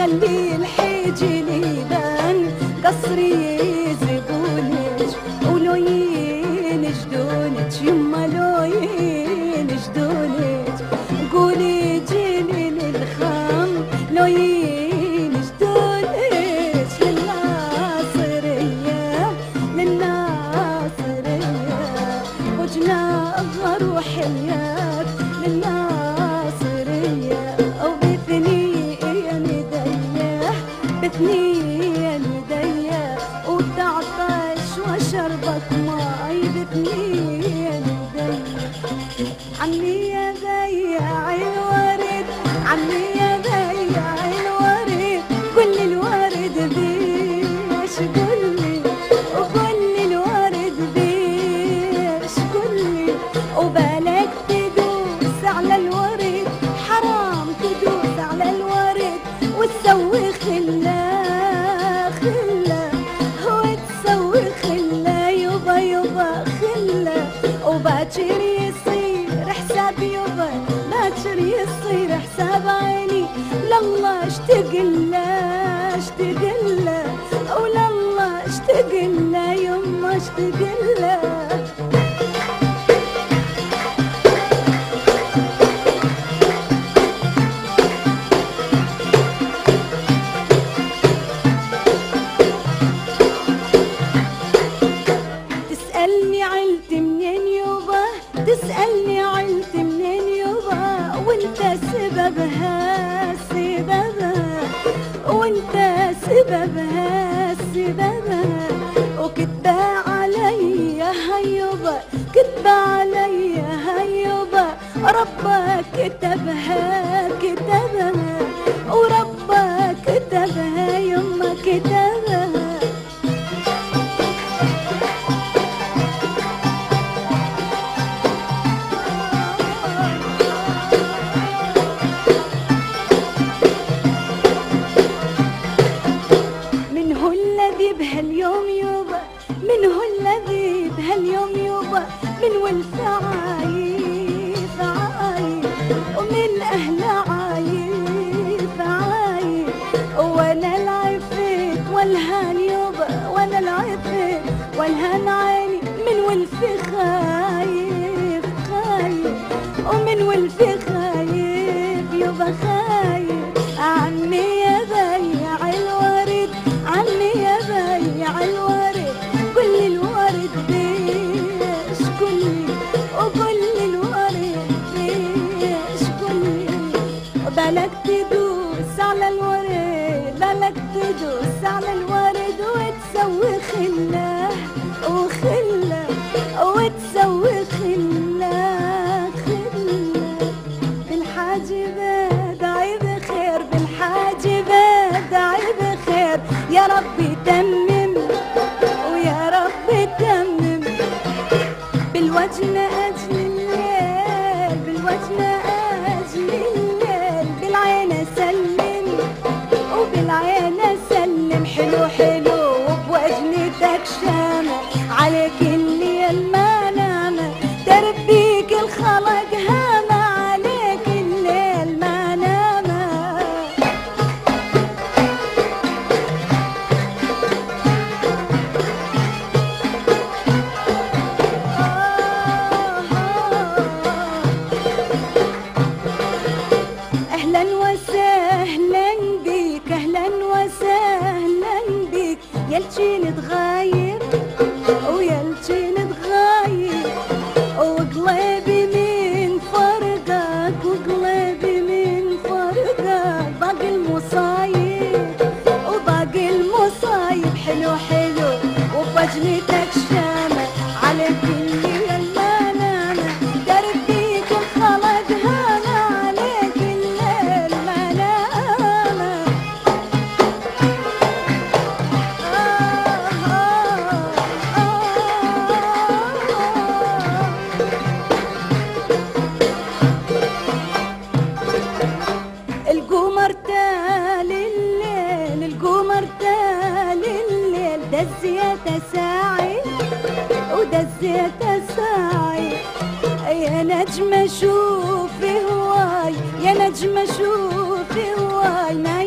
خلي الحيجي ليبان قصري زبونج ولو ينجدونج يما لو ينجدونج قولي جيلي للخام لو ينجدونج للناصرية للناصرية وجنا روحيات للناصرية أو بثنين يديه بثنين يديه وتعطش وشربك ماي بثنين يديه عمي يا ضيع الورد عمي يا ضيع الورد قل الورد بيش قلي وقل الورد بيش قلي وبالك تدوس على الورد حرام تدوس على الورد وتسوي خلا خلا وتسوي خلا يبا يبا خلا وباكر يصير حساب يبا باكر يصير حساب عيني لله اشتاق له اشتاق له ولله اشتاق له يما اشتاق له تسألني عيلت منين يوبا تسألني عيلت منين يوبا وانت سببها سببها وانت سببها سببها وكتبة عليا هيوبا كتبة عليا هيوبا ربك كتبها كتبها وربك كتبها يما كتبها بهاليوم يوبا من هو الذي بهاليوم يوبا من والف عايف عايف ومن أهل عايف عايف وانا العفت والهان يوبا وانا العفت والهان عيني من والف خايف خايف ومن والف خايف يوبا خايف عمي يا ضيع الورد عمي يا ضيع الورد كل الورد بيش كلي وكل الورد بيش كلي بالك تدوس على الورد بالك تدوس على الورد وتسوي خله وخله وتسوي خله خله بالحاجبات عيب خير بالحاجبات عيب خير يا ربي تمم ويا ربي تمم بالوجن أجل الليل بالوجن أجل الليل بالعين أسلم وبالعين أسلم حلو حلو وبوجنتك شامة عليك الليل ما نامة تربيك الخلق هامة عليك الليل ما نامة أهلا وسهلا بيك أهلا وسهلا بيك يلجي نتغاير ويلجي نتغاير وقلبي من فرقك وقلبي من فرقك باقي المصايب وباقي المصايب حلو حلو وبوجنتك شامة عليك الليل ما نامة دربيك الخلق هامة عليك الليل ما نامة القمر تال الليل القمر تال الليل دزيت ساعي ودزيت ساعي يا نجمة شوفي هواي يا نجمة شوفي هواي ما